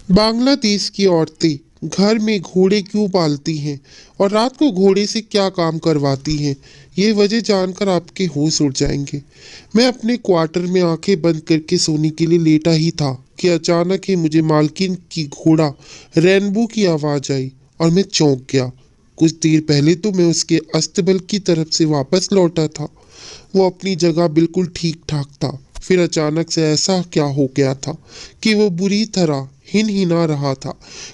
बांग्लादेश की औरतें घर में घोड़े क्यों पालती हैं और रात को घोड़े से क्या काम करवाती हैं? ये वजह जानकर आपके होश उड़ जाएंगे। मैं अपने क्वार्टर में आंखें बंद करके सोने के लिए लेटा ही था कि अचानक ही मुझे मालकिन की घोड़ा रेनबो की आवाज़ आई और मैं चौंक गया। कुछ देर पहले तो मैं उसके अस्तबल की तरफ से वापस लौटा था। वो अपनी जगह बिल्कुल ठीक ठाक था। फिर अचानक से ऐसा क्या हो गया था कि वो बुरी तरह हिनहिना रहा था।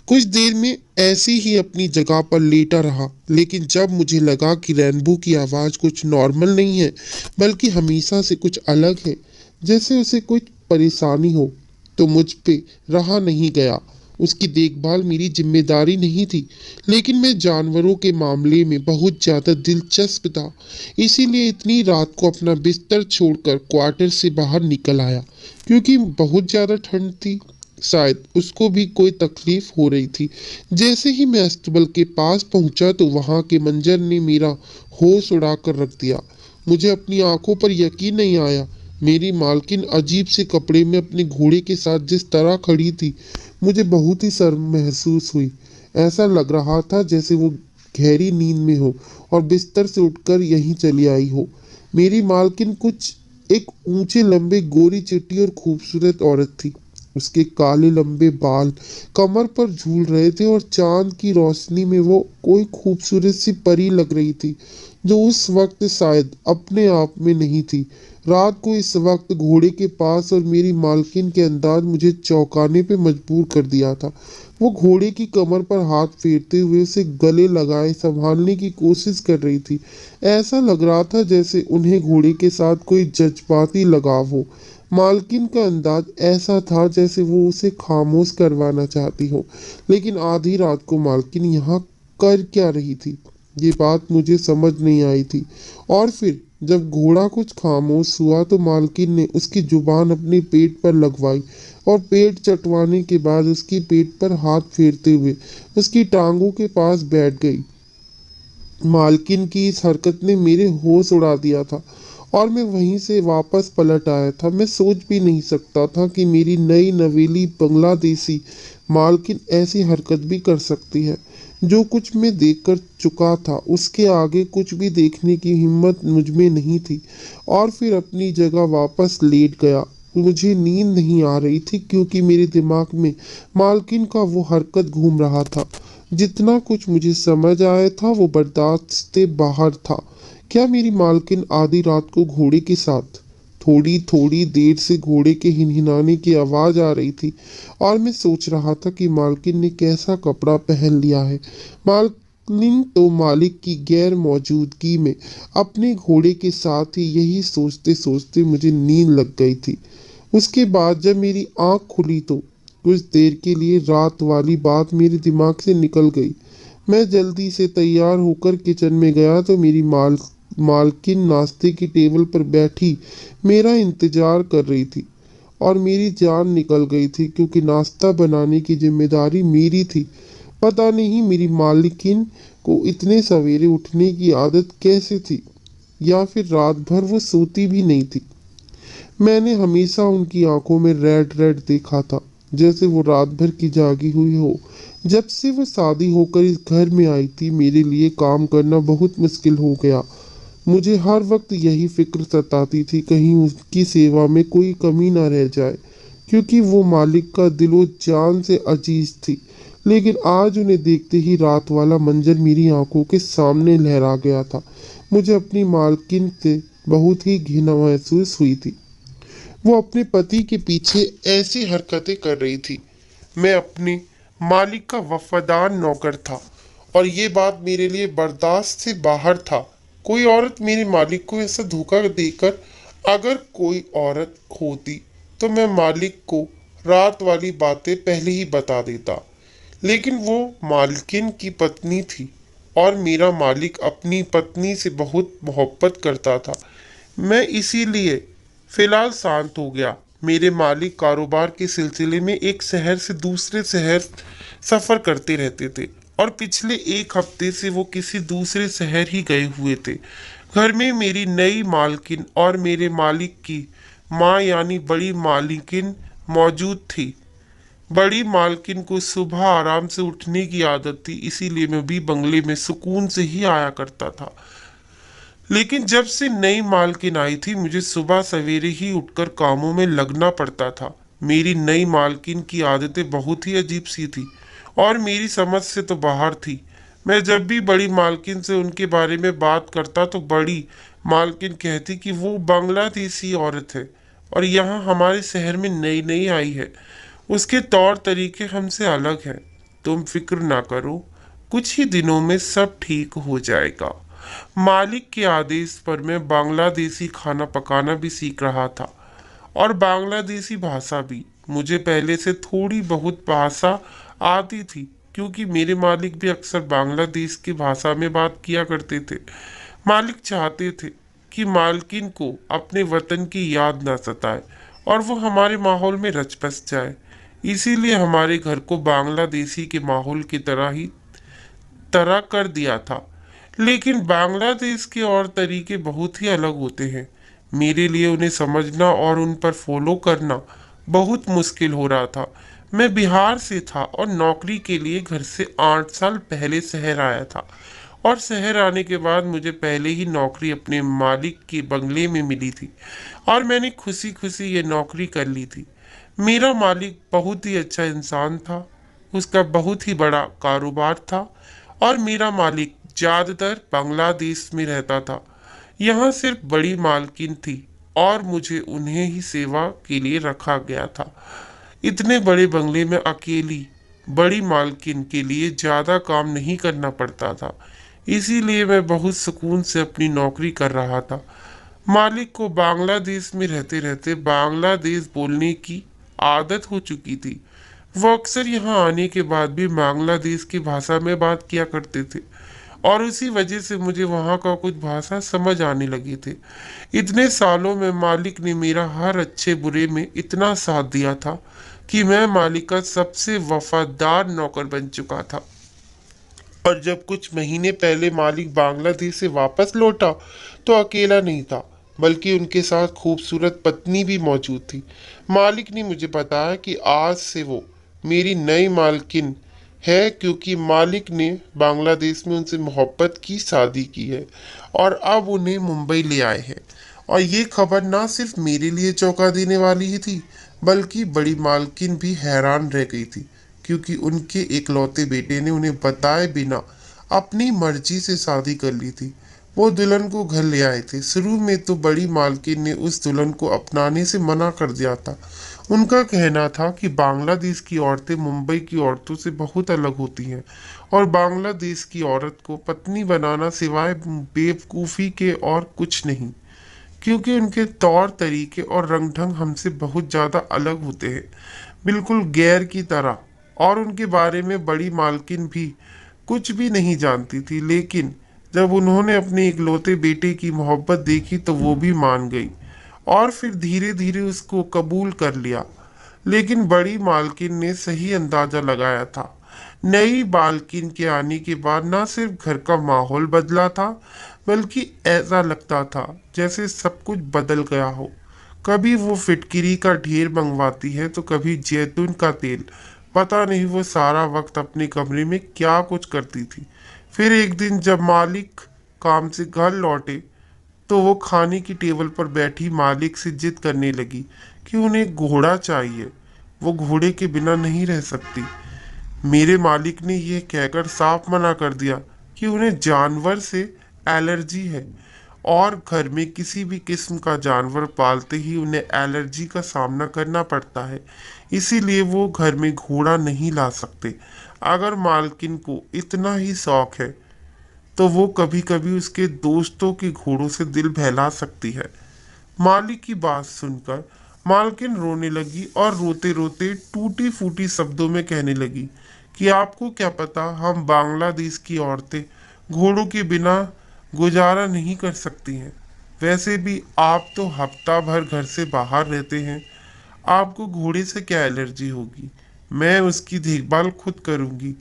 कुछ देर में ऐसे ही अपनी जगह पर लेटा रहा, लेकिन जब मुझे लगा कि रेनबो की आवाज़ कुछ नॉर्मल नहीं है बल्कि हमेशा से कुछ अलग है, जैसे उसे कुछ परेशानी हो, तो मुझ पे रहा नहीं गया। उसकी देखभाल मेरी जिम्मेदारी नहीं थी, लेकिन मैं जानवरों के मामले में बहुत ज़्यादा दिलचस्प था। इसीलिए इतनी रात को अपना बिस्तर छोड़कर क्वार्टर से बाहर निकल आया, क्योंकि बहुत ज़्यादा ठंड थी। शायद उसको भी कोई तकलीफ हो रही थी। जैसे ही मैं अस्तबल के पास पहुंचा तो वहां के मंजर ने मेरा होश उड़ा कर रख दिया। मुझे अपनी आंखों पर यकीन नहीं आया। मेरी मालकिन अजीब से कपड़े में अपने घोड़े के साथ जिस तरह खड़ी थी, मुझे बहुत ही शर्म महसूस हुई। ऐसा लग रहा था जैसे वो गहरी नींद में हो और बिस्तर से उठकर यहीं चली आई हो। मेरी मालकिन कुछ एक ऊंचे लंबे गोरी चिट्टी और खूबसूरत औरत थी। उसके काले लंबे बाल कमर पर झूल रहे थे और चांद की रोशनी में वो कोई खूबसूरत सी परी लग रही थी, जो उस वक्त शायद अपने आप में नहीं थी। रात को इस वक्त घोड़े के पास और मेरी मालकिन के अंदाज मुझे चौंकाने पे मजबूर कर दिया था। वो घोड़े की कमर पर हाथ फेरते हुए उसे गले लगाए संभालने की कोशिश कर रही थी। ऐसा लग रहा था जैसे उन्हें घोड़े के साथ कोई जज्बाती लगाव हो। मालकिन का अंदाज ऐसा था जैसे वो उसे खामोश करवाना चाहती हो। लेकिन आधी रात को मालकिन यहाँ कर क्या रही थी, ये बात मुझे समझ नहीं आई थी। और फिर जब घोड़ा कुछ खामोश हुआ तो मालकिन ने उसकी जुबान अपने पेट पर लगवाई और पेट चटवाने के बाद उसकी पेट पर हाथ फेरते हुए उसकी टांगों के पास बैठ गई। मालकिन की इस हरकत ने मेरे होश उड़ा दिया था और मैं वहीं से वापस पलट आया था। मैं सोच भी नहीं सकता था कि मेरी नई नवेली बांग्लादेशी मालकिन ऐसी हरकत भी कर सकती है। जो कुछ मैं देख कर चुका था उसके आगे कुछ भी देखने की हिम्मत मुझ में नहीं थी और फिर अपनी जगह वापस लेट गया। मुझे नींद नहीं आ रही थी क्योंकि मेरे दिमाग में मालकिन का वो हरकत घूम रहा था। जितना कुछ मुझे समझ आया था वो बर्दाश्त से बाहर था। क्या मेरी मालकिन आधी रात को घोड़े के साथ थोड़ी थोड़ी देर से घोड़े के हिनहिनाने की आवाज़ आ रही थी और मैं सोच रहा था कि मालकिन ने कैसा कपड़ा पहन लिया है। मालकिन तो मालिक की गैर मौजूदगी में अपने घोड़े के साथ ही यही सोचते सोचते मुझे नींद लग गई थी। उसके बाद जब मेरी आँख खुली तो कुछ देर के लिए रात वाली बात मेरे दिमाग से निकल गई। मैं जल्दी से तैयार होकर किचन में गया तो मेरी मालकिन नाश्ते की टेबल पर बैठी मेरा इंतजार कर रही थी और मेरी जान निकल गई थी क्योंकि नाश्ता बनाने की जिम्मेदारी मेरी थी। पता नहीं मेरी मालकिन को इतने सवेरे उठने की आदत कैसे थी, या फिर रात भर वो सोती भी नहीं थी। मैंने हमेशा उनकी आंखों में रेड रेड देखा था, जैसे वो रात भर की जागी हुई हो। जब से वो शादी होकर इस घर में आई थी मेरे लिए काम करना बहुत मुश्किल हो गया। मुझे हर वक्त यही फिक्र सताती थी कहीं उसकी सेवा में कोई कमी ना रह जाए, क्योंकि वो मालिक का दिलो जान से अजीज थी। लेकिन आज उन्हें देखते ही रात वाला मंजर मेरी आंखों के सामने लहरा गया था। मुझे अपनी मालकिन से बहुत ही घृणा महसूस हुई थी। वो अपने पति के पीछे ऐसी हरकतें कर रही थी। मैं अपने मालिक का वफादार नौकर था और ये बात मेरे लिए बर्दाश्त से बाहर था। कोई औरत मेरे मालिक को ऐसा धोखा देकर, अगर कोई औरत होती तो मैं मालिक को रात वाली बातें पहले ही बता देता। लेकिन वो मालकिन की पत्नी थी और मेरा मालिक अपनी पत्नी से बहुत मोहब्बत करता था। मैं इसीलिए फिलहाल शांत हो गया। मेरे मालिक कारोबार के सिलसिले में एक शहर से दूसरे शहर सफ़र करते रहते थे और पिछले एक हफ्ते से वो किसी दूसरे शहर ही गए हुए थे। घर में मेरी नई मालकिन और मेरे मालिक की माँ यानी बड़ी मालिकिन मौजूद थी। बड़ी मालकिन को सुबह आराम से उठने की आदत थी, इसीलिए मैं भी बंगले में सुकून से ही आया करता था। लेकिन जब से नई मालकिन आई थी, मुझे सुबह सवेरे ही उठकर कामों में लगना पड़ता था। मेरी नई मालकिन की आदतें बहुत ही अजीब सी थी और मेरी समझ से तो बाहर थी। मैं जब भी बड़ी मालकिन से उनके बारे में बात करता तो बड़ी मालकिन कहती कि वो बांग्लादेशी औरत है और यहाँ हमारे शहर में नई नई आई है। उसके तौर तरीके हमसे अलग हैं। तुम फिक्र ना करो, कुछ ही दिनों में सब ठीक हो जाएगा। मालिक के आदेश पर मैं बांग्लादेशी खाना पकाना भी सीख रहा था और बांग्लादेशी भाषा भी। मुझे पहले से थोड़ी बहुत भाषा आती थी क्योंकि मेरे मालिक भी अक्सर बांग्लादेश की भाषा में बात किया करते थे। मालिक चाहते थे कि मालकिन को अपने वतन की याद ना सताए और वो हमारे माहौल में रच बस जाए। इसीलिए हमारे घर को बांग्लादेशी के माहौल की तरह कर दिया था। लेकिन बांग्लादेश के और तरीके बहुत ही अलग होते हैं। मेरे लिए उन्हें समझना और उन पर फॉलो करना बहुत मुश्किल हो रहा था। मैं बिहार से था और नौकरी के लिए घर से 8 साल पहले शहर आया था और शहर आने के बाद मुझे पहले ही नौकरी अपने मालिक के बंगले में मिली थी और मैंने खुशी खुशी ये नौकरी कर ली थी। मेरा मालिक बहुत ही अच्छा इंसान था, उसका बहुत ही बड़ा कारोबार था और मेरा मालिक ज़्यादातर बांग्लादेश में रहता था। यहाँ सिर्फ बड़ी मालकिन थी और मुझे उन्हें ही सेवा के लिए रखा गया था। इतने बड़े बंगले में अकेली बड़ी मालकिन के लिए ज़्यादा काम नहीं करना पड़ता था, इसीलिए मैं बहुत सुकून से अपनी नौकरी कर रहा था। मालिक को बांग्लादेश में रहते रहते बांग्लादेश बोलने की आदत हो चुकी थी। वो अक्सर यहाँ आने के बाद भी बांग्लादेश की भाषा में बात किया करते थे और उसी वजह से मुझे वहाँ का कुछ भाषा समझ आने लगी थी। इतने सालों में मालिक ने मेरा हर अच्छे बुरे में इतना साथ दिया था कि मैं मालिक का सबसे वफादार नौकर बन चुका था। और जब कुछ महीने पहले मालिक बांग्लादेश से वापस लौटा तो अकेला नहीं था, बल्कि उनके साथ खूबसूरत पत्नी भी मौजूद थी। मालिक ने मुझे बताया कि आज से वो मेरी नई मालकिन है क्योंकि मालिक ने बांग्लादेश में उनसे मोहब्बत की शादी की है और अब उन्हें मुंबई ले आए हैं। और ये खबर ना सिर्फ मेरे लिए चौंका देने वाली ही थी, बल्कि बड़ी मालकिन भी हैरान रह गई थी क्योंकि उनके इकलौते बेटे ने उन्हें बताए बिना अपनी मर्जी से शादी कर ली थी। वो दुल्हन को घर ले आए थे। शुरू में तो बड़ी मालकिन ने उस दुल्हन को अपनाने से मना कर दिया था। उनका कहना था कि बांग्लादेश की औरतें मुंबई की औरतों से बहुत अलग होती हैं और बांग्लादेश की औरत को पत्नी बनाना सिवाय बेवकूफ़ी के और कुछ नहीं, क्योंकि उनके तौर तरीके और रंग ढंग हमसे बहुत ज़्यादा अलग होते हैं, बिल्कुल गैर की तरह। और उनके बारे में बड़ी मालकिन भी कुछ भी नहीं जानती थी, लेकिन जब उन्होंने अपने इकलौते बेटे की मोहब्बत देखी तो वो भी मान गई और फिर धीरे धीरे उसको कबूल कर लिया। लेकिन बड़ी मालकिन ने सही अंदाजा लगाया था। नई मालकिन के आने के बाद ना सिर्फ घर का माहौल बदला था, बल्कि ऐसा लगता था जैसे सब कुछ बदल गया हो। कभी वो फिटकिरी का ढेर मंगवाती है तो कभी जैतून का तेल। पता नहीं वो सारा वक्त अपने कमरे में क्या कुछ करती थी। फिर एक दिन जब मालिक काम से घर लौटे तो वो खाने की टेबल पर बैठी मालिक से जिद करने लगी कि उन्हें घोड़ा चाहिए, वो घोड़े के बिना नहीं रह सकती। मेरे मालिक ने यह कहकर साफ मना कर दिया कि उन्हें जानवर से एलर्जी है और घर में किसी भी किस्म का जानवर पालते ही उन्हें एलर्जी का सामना करना पड़ता है, इसीलिए वो घर में घोड़ा नहीं ला सकते। अगर मालकिन को इतना ही शौक है तो वो कभी कभी उसके दोस्तों के घोड़ों से दिल बहला सकती है। मालिक की बात सुनकर मालकिन रोने लगी और रोते रोते टूटी फूटी शब्दों में कहने लगी कि आपको क्या पता, हम बांग्लादेश की औरतें घोड़ों के बिना गुजारा नहीं कर सकती हैं। वैसे भी आप तो हफ्ता भर घर से बाहर रहते हैं, आपको घोड़े से क्या एलर्जी होगी। मैं उसकी देखभाल खुद करूंगी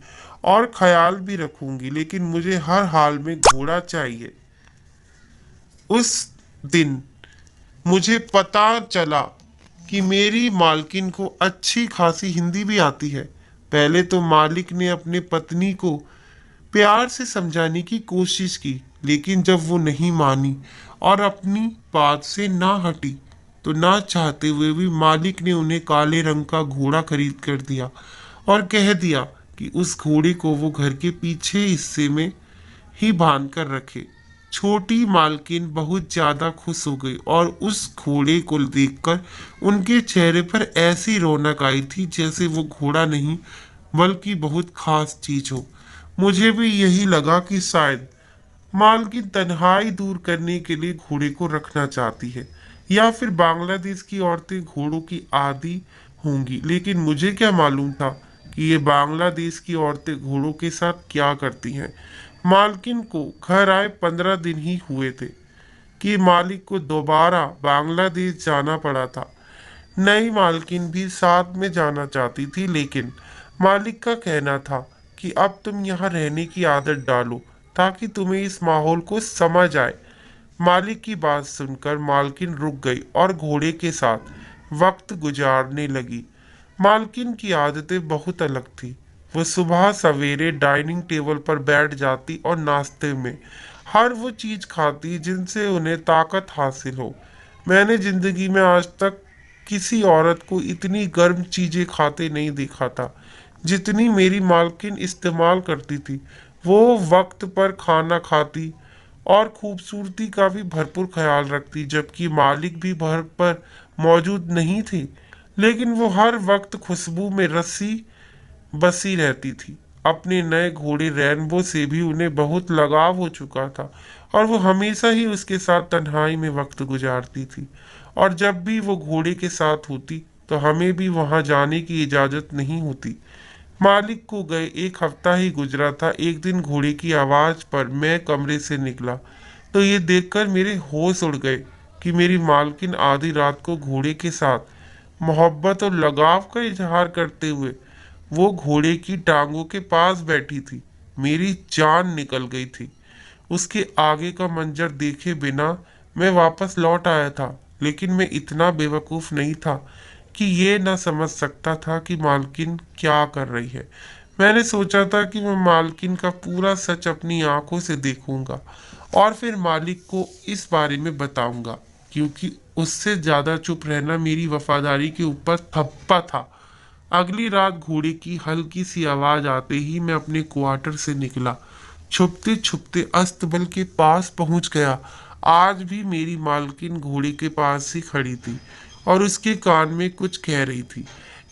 और ख्याल भी रखूंगी, लेकिन मुझे हर हाल में घोड़ा चाहिए। उस दिन मुझे पता चला कि मेरी मालकिन को अच्छी खासी हिंदी भी आती है। पहले तो मालिक ने अपने पत्नी को प्यार से समझाने की कोशिश की, लेकिन जब वो नहीं मानी और अपनी बात से ना हटी, तो ना चाहते हुए भी मालिक ने उन्हें काले रंग का घोड़ा खरीद कर दिया और कह दिया कि उस घोड़े को वो घर के पीछे हिस्से में ही बांध कर रखे। छोटी मालकिन बहुत ज्यादा खुश हो गई और उस घोड़े को देखकर उनके चेहरे पर ऐसी रौनक आई थी जैसे वो घोड़ा नहीं बल्कि बहुत खास चीज हो। मुझे भी यही लगा कि शायद मालकिन तन्हाई दूर करने के लिए घोड़े को रखना चाहती है, या फिर बांग्लादेश की औरतें घोड़ों की आदी होंगी। लेकिन मुझे क्या मालूम था कि ये बांग्लादेश की औरतें घोड़ों के साथ क्या करती हैं। मालकिन को घर आए 15 दिन ही हुए थे कि मालिक को दोबारा बांग्लादेश जाना पड़ा था। नई मालकिन भी साथ में जाना चाहती थी, लेकिन मालिक का कहना था कि अब तुम यहाँ रहने की आदत डालो ताकि तुम्हें इस माहौल को समझ आए। मालिक की बात सुनकर मालकिन रुक गई और घोड़े के साथ वक्त गुजारने लगी। मालकिन की आदतें बहुत अलग थी। वो सुबह सवेरे डाइनिंग टेबल पर बैठ जाती और नाश्ते में हर वो चीज खाती जिनसे उन्हें ताकत हासिल हो। मैंने जिंदगी में आज तक किसी औरत को इतनी गर्म चीजें खाते नहीं देखा था जितनी मेरी मालकिन इस्तेमाल करती थी। वो वक्त पर खाना खाती और खूबसूरती का भी भरपूर ख्याल रखती, जबकि मालिक भी घर पर मौजूद नहीं थे, लेकिन वो हर वक्त खुशबू में रस्सी बसी रहती थी। अपने नए घोड़े रेनबो से भी उन्हें बहुत लगाव हो चुका था और वो हमेशा ही उसके साथ तन्हाई में वक्त गुजारती थी। और जब भी वो घोड़े के साथ होती तो हमें भी वहां जाने की इजाजत नहीं होती। मालिक को गए 1 हफ्ता ही गुजरा था। एक दिन घोड़े की आवाज पर मैं कमरे से निकला तो ये देखकर मेरे होश उड़ गए कि मेरी मालकिन आधी रात को घोड़े के साथ मोहब्बत और लगाव का इजहार करते हुए वो घोड़े की टांगों के पास बैठी थी। मेरी जान निकल गई थी। उसके आगे का मंजर देखे बिना मैं वापस लौट आया था, लेकिन मैं इतना बेवकूफ नहीं था कि ये ना समझ सकता था कि मालकिन क्या कर रही है। मैंने सोचा था कि मैं मालकिन का पूरा सच अपनी आंखों से देखूंगा और फिर मालिक को इस बारे में बताऊंगा, क्योंकि उससे ज्यादा चुप रहना मेरी वफादारी के ऊपर थप्पा था। अगली रात घोड़े की हल्की सी आवाज आते ही मैं अपने क्वार्टर से निकला। छुपते छुपते अस्तबल के पास पहुंच गया। आज भी मेरी मालकिन घोड़े के पास ही खड़ी थी और उसके कान में कुछ कह रही थी।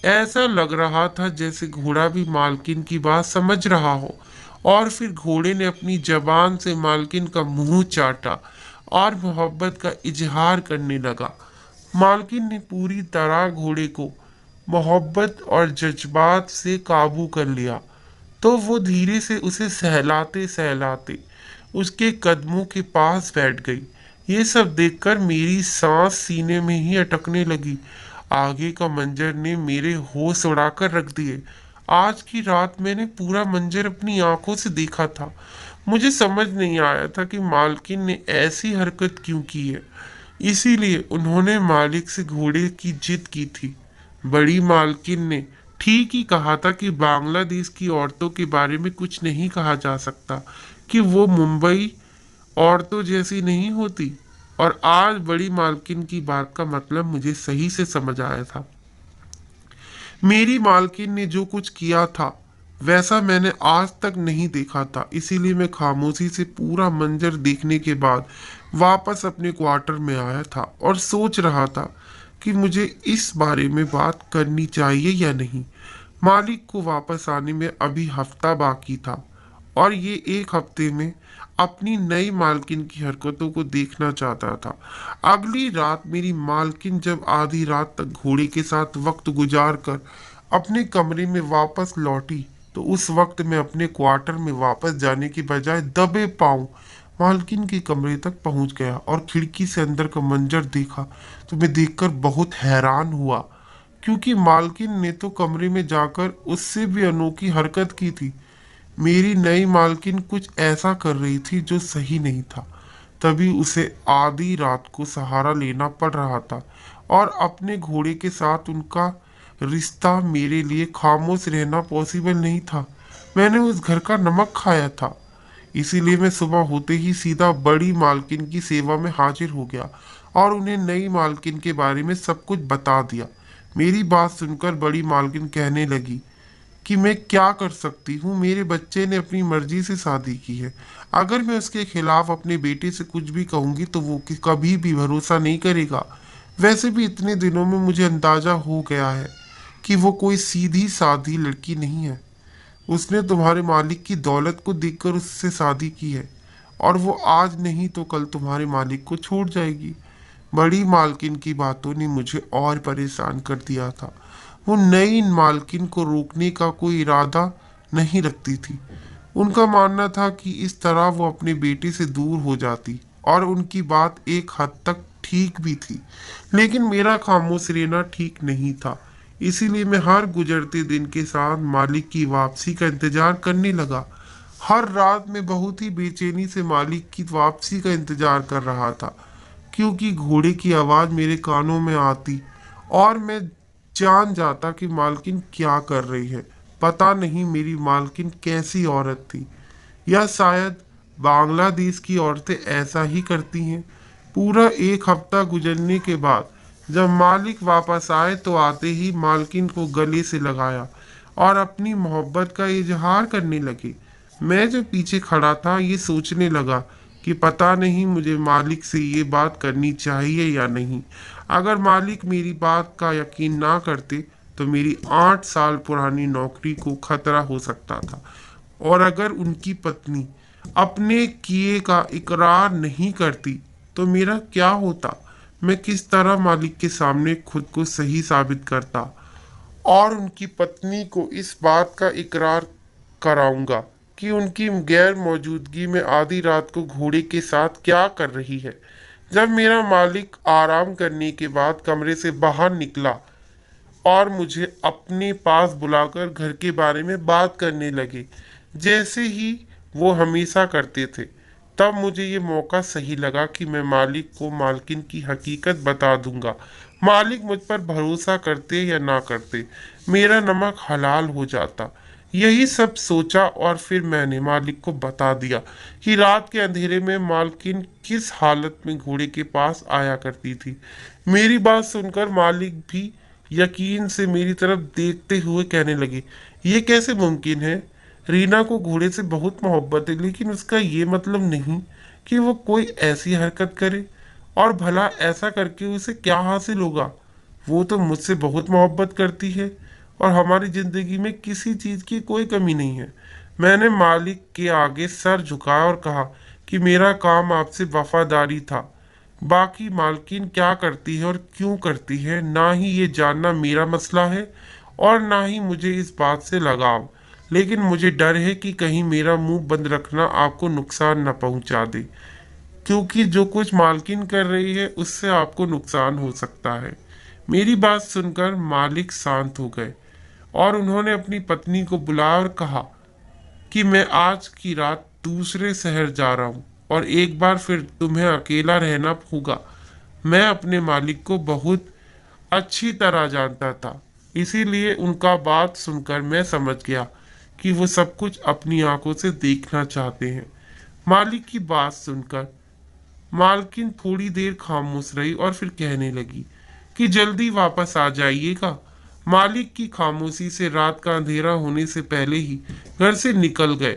ऐसा लग रहा था जैसे घोड़ा भी मालकिन की बात समझ रहा हो। और फिर घोड़े ने अपनी जबान से मालकिन का मुंह चाटा और मोहब्बत का इजहार करने लगा। मालकिन ने पूरी तरह घोड़े को मोहब्बत और जज्बात से काबू कर लिया, तो वो धीरे से उसे सहलाते सहलाते उसके कदमों के पास बैठ गई। ये सब देखकर मेरी सांस सीने में ही अटकने लगी। आगे का मंजर ने मेरे होश उड़ाकर रख दिए। आज की रात मैंने पूरा मंजर अपनी आंखों से देखा था। मुझे समझ नहीं आया था कि मालकिन ने ऐसी हरकत क्यों की है। इसीलिए उन्होंने मालिक से घोड़े की जिद की थी। बड़ी मालकिन ने ठीक ही कहा था कि बांग्लादेश की औरतों के बारे में कुछ नहीं कहा जा सकता कि वो मुंबई औरतों जैसी नहीं होती। और आज बड़ी मालकिन की बात का मतलब मुझे सही से समझ आया था। मेरी मालकिन ने जो कुछ किया था वैसा मैंने आज तक नहीं देखा था। इसीलिए मैं खामोशी से पूरा मंजर देखने के बाद वापस अपने क्वार्टर में आया था और सोच रहा था कि मुझे इस बारे में बात करनी चाहिए या नहीं। मालिक को वापस आने में अभी हफ्ता बाकी था और ये 1 हफ्ते में अपनी नई मालकिन की हरकतों को देखना चाहता था। अगली रात मेरी मालकिन जब आधी रात तक घोड़े के साथ वक्त गुजार कर अपने कमरे में वापस लौटी, तो उस वक्त मैं अपने क्वार्टर में वापस जाने की बजाय दबे पांव मालकिन के कमरे तक पहुंच गया और खिड़की से अंदर का मंजर देखा। तो मैं देखकर बहुत हैरान हुआ, क्योंकि मालकिन ने तो कमरे में जाकर उससे भी अनोखी हरकत की थी। मेरी नई मालकिन कुछ ऐसा कर रही थी जो सही नहीं था। तभी उसे आधी रात को सहारा लेना पड़ रहा था और अपने घोड़े के साथ उनका रिश्ता मेरे लिए खामोश रहना पॉसिबल नहीं था। मैंने उस घर का नमक खाया था, इसीलिए मैं सुबह होते ही सीधा बड़ी मालकिन की सेवा में हाजिर हो गया और उन्हें नई मालकिन के बारे में सब कुछ बता दिया। मेरी बात सुनकर बड़ी मालकिन कहने लगी कि मैं क्या कर सकती हूँ, मेरे बच्चे ने अपनी मर्जी से शादी की है। अगर मैं उसके खिलाफ अपने बेटे से कुछ भी कहूँगी तो वो कभी भी भरोसा नहीं करेगा। वैसे भी इतने दिनों में मुझे अंदाजा हो गया है कि वो कोई सीधी सादी लड़की नहीं है। उसने तुम्हारे मालिक की दौलत को देखकर उससे शादी की है और वो आज नहीं तो कल तुम्हारे मालिक को छोड़ जाएगी। बड़ी मालकिन की बातों ने मुझे और परेशान कर दिया था। वो नई मालकिन को रोकने का कोई इरादा नहीं रखती थी। उनका मानना था कि इस तरह वो अपने बेटे से दूर हो जाती, और उनकी बात एक हद तक ठीक भी थी। लेकिन मेरा खामोश रहना ठीक नहीं था। इसीलिए मैं हर गुजरते दिन के साथ मालिक की वापसी का इंतजार करने लगा। हर रात में बहुत ही बेचैनी से मालिक की वापसी का इंतजार कर रहा था, क्योंकि घोड़े की आवाज मेरे कानों में आती और मैं जान जाता कि मालकिन क्या कर रही है। पता नहीं मेरी मालकिन कैसी औरत थी, या शायद बांग्लादेश की औरतें ऐसा ही करती हैं। पूरा एक हफ्ता गुजरने के बाद जब मालिक वापस आए तो आते ही मालकिन को गले से लगाया और अपनी मोहब्बत का इजहार करने लगे। मैं जो पीछे खड़ा था ये सोचने लगा कि पता नहीं मुझे मालिक से ये बात करनी चाहिए या नहीं। अगर मालिक मेरी बात का यकीन ना करते तो मेरी 8 साल पुरानी नौकरी को खतरा हो सकता था। और अगर उनकी पत्नी अपने किए का इकरार नहीं करती तो मेरा क्या होता? मैं किस तरह मालिक के सामने खुद को सही साबित करता और उनकी पत्नी को इस बात का इकरार कराऊंगा कि उनकी गैर मौजूदगी में आधी रात को घोड़े के साथ क्या कर रही है। जब मेरा मालिक आराम करने के बाद कमरे से बाहर निकला और मुझे अपने पास बुलाकर घर के बारे में बात करने लगे, जैसे ही वो हमेशा करते थे, तब मुझे ये मौका सही लगा कि मैं मालिक को मालकिन की हकीकत बता दूंगा। मालिक मुझ पर भरोसा करते या ना करते, मेरा नमक हलाल हो जाता। यही सब सोचा और फिर मैंने मालिक को बता दिया कि रात के अंधेरे में मालकिन किस हालत में घोड़े के पास आया करती थी। मेरी बात सुनकर मालिक भी यकीन से मेरी तरफ देखते हुए कहने लगे, ये कैसे मुमकिन है? रीना को घोड़े से बहुत मोहब्बत है, लेकिन उसका ये मतलब नहीं कि वो कोई ऐसी हरकत करे। और भला ऐसा करके उसे क्या हासिल होगा? वो तो मुझसे बहुत मोहब्बत करती है और हमारी जिंदगी में किसी चीज की कोई कमी नहीं है। मैंने मालिक के आगे सर झुकाया और कहा कि मेरा काम आपसे वफादारी था। बाकी मालकिन क्या करती है और क्यों करती है, ना ही ये जानना मेरा मसला है और ना ही मुझे इस बात से लगाव। लेकिन मुझे डर है कि कहीं मेरा मुंह बंद रखना आपको नुकसान न पहुंचा दे, क्योंकि जो कुछ मालकिन कर रही है उससे आपको नुकसान हो सकता है। मेरी बात सुनकर मालिक शांत हो गए और उन्होंने अपनी पत्नी को बुलाया और कहा कि मैं आज की रात दूसरे शहर जा रहा हूँ और एक बार फिर तुम्हें अकेला रहना होगा। मैं अपने मालिक को बहुत अच्छी तरह जानता था, इसीलिए उनका बात सुनकर मैं समझ गया कि वो सब कुछ अपनी आंखों से देखना चाहते हैं। मालिक की बात सुनकर मालकिन थोड़ी देर खामोश रही और फिर कहने लगी कि जल्दी वापस आ जाइएगा। मालिक की खामोशी से रात का अंधेरा होने से पहले ही घर से निकल गए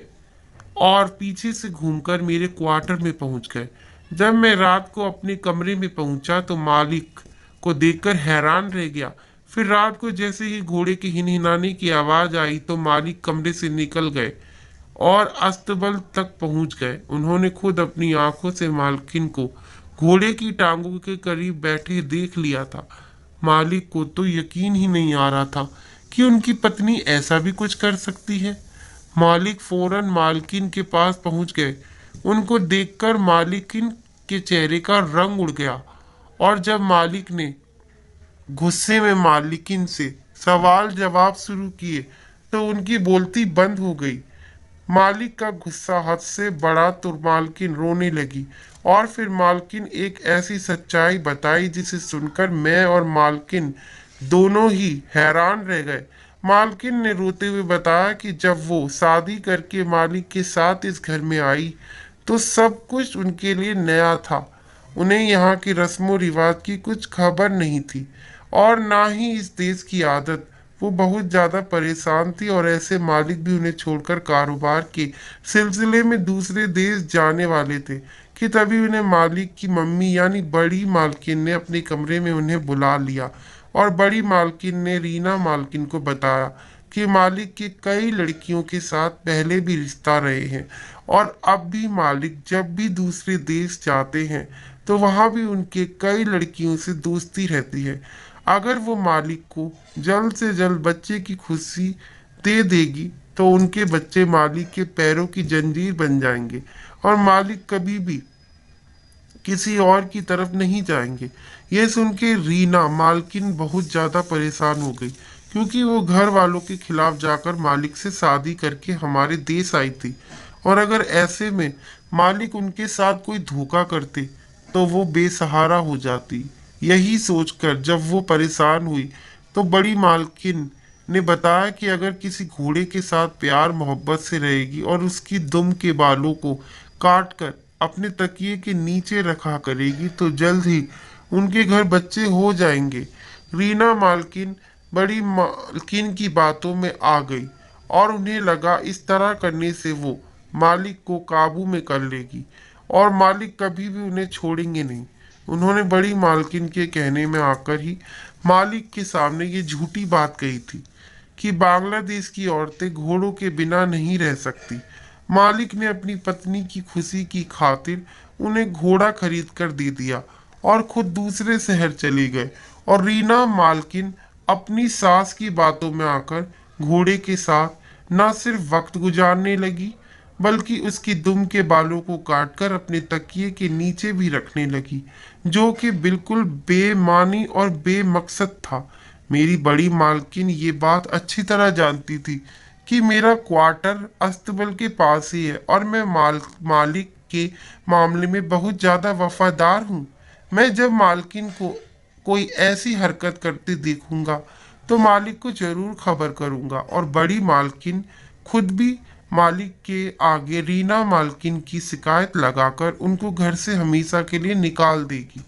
और पीछे से घूमकर मेरे क्वार्टर में पहुंच गए। जब मैं रात को अपने कमरे में पहुंचा तो मालिक को देखकर हैरान रह गया। फिर रात को जैसे ही घोड़े के हिनहिनाने की आवाज आई तो मालिक कमरे से निकल गए और अस्तबल तक पहुंच गए। उन्होंने खुद अपनी आंखों से मालकिन को घोड़े की टांगों के करीब बैठे देख लिया था। मालिक को तो यकीन ही नहीं आ रहा था कि उनकी पत्नी ऐसा भी कुछ कर सकती है। मालिक फौरन मालकिन के पास पहुंच गए। उनको देखकर मालिकिन के चेहरे का रंग उड़ गया और जब मालिक ने गुस्से में मालकिन से सवाल जवाब शुरू किए तो उनकी बोलती बंद हो गई। मालिक का गुस्सा हद से बढ़ा तो मालकिन रोने लगी और फिर मालकिन एक ऐसी सच्चाई बताई जिसे सुनकर मैं और मालकिन दोनों ही हैरान रह गए। मालकिन ने रोते हुए बताया कि जब वो शादी करके मालिक के साथ इस घर में आई तो सब कुछ उनके लिए नया था। उन्हें यहाँ की रस्मों रिवाज की कुछ खबर नहीं थी और ना ही इस देश की आदत। वो बहुत ज़्यादा परेशान थी और ऐसे मालिक भी उन्हें छोड़कर कारोबार के सिलसिले में दूसरे देश जाने वाले थे कि तभी उन्हें मालिक की मम्मी यानी बड़ी मालकिन ने अपने कमरे में उन्हें बुला लिया और बड़ी मालकिन ने रीना मालकिन को बताया कि मालिक के कई लड़कियों के साथ पहले भी रिश्ता रहे हैं और अब भी मालिक जब भी दूसरे देश जाते हैं तो वहाँ भी उनके कई लड़कियों से दोस्ती रहती है। अगर वो मालिक को जल्द से जल्द बच्चे की खुशी दे देगी तो उनके बच्चे मालिक के पैरों की जंजीर बन जाएंगे और मालिक कभी भी किसी और की तरफ नहीं जाएंगे। यह सुन के रीना मालकिन बहुत ज्यादा परेशान हो गई क्योंकि वो घर वालों के खिलाफ जाकर मालिक से शादी करके हमारे देश आई थी और अगर ऐसे में मालिक उनके साथ कोई धोखा करते तो वो बेसहारा हो जाती। यही सोचकर जब वो परेशान हुई तो बड़ी मालकिन ने बताया कि अगर किसी घोड़े के साथ प्यार मोहब्बत से रहेगी और उसकी दुम के बालों को काट कर अपने तकिए के नीचे रखा करेगी तो जल्द ही उनके घर बच्चे हो जाएंगे। रीना मालकिन बड़ी मालकिन की बातों में आ गई और उन्हें लगा इस तरह करने से वो मालिक को काबू में कर लेगी और मालिक कभी भी उन्हें छोड़ेंगे नहीं। उन्होंने बड़ी मालकिन के कहने में आकर ही मालिक के सामने ये झूठी बात कही थी कि बांग्लादेश की औरतें घोड़ों के बिना नहीं रह सकती। मालिक ने अपनी पत्नी की खुशी की खातिर उन्हें घोड़ा खरीद कर दे दिया और खुद दूसरे शहर चले गए और रीना मालकिन अपनी सास की बातों में आकर घोड़े के साथ न सिर्फ वक्त गुजारने लगी बल्कि उसकी दुम के बालों को काटकर अपने तकिए के नीचे भी रखने लगी, जो कि बिल्कुल बेमानी और बेमकसद था। मेरी बड़ी मालकिन ये बात अच्छी तरह जानती थी कि मेरा क्वार्टर अस्तबल के पास ही है और मैं मालिक के मामले में बहुत ज़्यादा वफादार हूँ। मैं जब मालकिन को कोई ऐसी हरकत करते देखूंगा तो मालिक को जरूर खबर करूंगा और बड़ी मालकिन खुद भी मालिक के आगे रीना मालकिन की शिकायत लगाकर उनको घर से हमेशा के लिए निकाल देगी।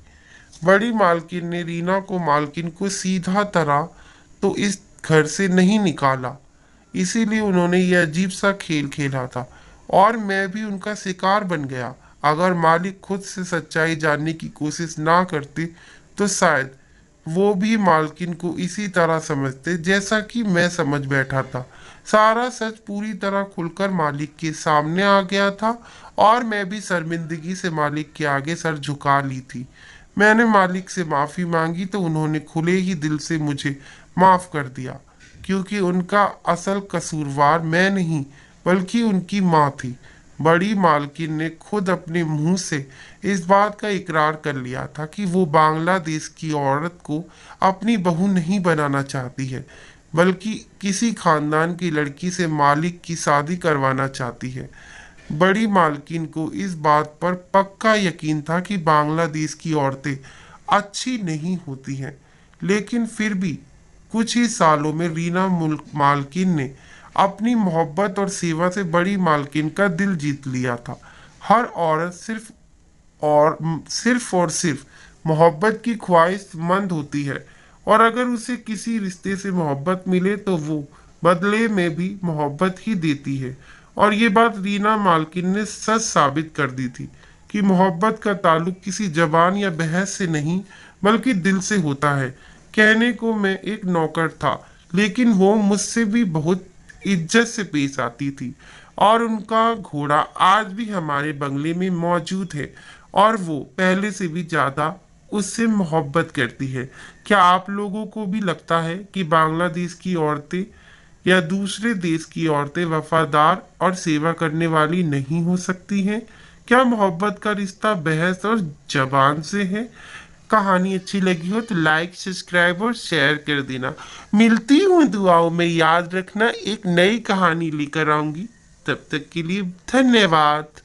बड़ी मालकिन ने रीना को मालकिन को सीधा तरह तो इस घर से नहीं निकाला, इसीलिए उन्होंने ये अजीब सा खेल खेला था और मैं भी उनका शिकार बन गया। अगर मालिक खुद से सच्चाई जानने की कोशिश ना करते तो शायद वो भी मालकिन को इसी तरह समझते जैसा कि मैं समझ बैठा था। सारा सच पूरी तरह खुलकर मालिक के सामने आ गया था और मैं भी शर्मिंदगी से मालिक के आगे सर झुका ली थी। मैंने मालिक से माफ़ी मांगी तो उन्होंने खुले ही दिल से मुझे माफ़ कर दिया क्योंकि उनका असल कसूरवार मैं नहीं बल्कि उनकी माँ थी। बड़ी मालकिन ने खुद अपने मुंह से इस बात का इकरार कर लिया था कि वो बांग्लादेश की औरत को अपनी बहू नहीं बनाना चाहती है बल्कि किसी खानदान की लड़की से मालिक की शादी करवाना चाहती है। बड़ी मालकिन को इस बात पर पक्का यकीन था कि बांग्लादेश की औरतें अच्छी नहीं होती हैं, लेकिन फिर भी कुछ ही सालों में रीना मालकिन ने अपनी मोहब्बत और सेवा से बड़ी मालकिन का दिल जीत लिया था। हर औरत सिर्फ और सिर्फ मोहब्बत की ख्वाहिशमंद होती है और अगर उसे किसी रिश्ते से मोहब्बत मिले तो वो बदले में भी मोहब्बत ही देती है। और ये बात रीना मालकिन ने सच साबित कर दी थी कि मोहब्बत का ताल्लुक किसी जबान या बहस से नहीं बल्कि दिल से होता है। कहने को मैं एक नौकर था लेकिन वो मुझसे भी बहुत इज्जत से पेश आती थी और उनका घोड़ा आज भी हमारे बंगले में मौजूद है और वो पहले से भी ज्यादा उससे मोहब्बत करती है। क्या आप लोगों को भी लगता है कि बांग्लादेश की औरतें या दूसरे देश की औरतें वफादार और सेवा करने वाली नहीं हो सकती हैं? क्या मोहब्बत का रिश्ता बहस और जबान से है? कहानी अच्छी लगी हो तो लाइक सब्सक्राइब और शेयर कर देना। मिलती हूँ दुआओं में, याद रखना एक नई कहानी लेकर आऊंगी। तब तक के लिए धन्यवाद।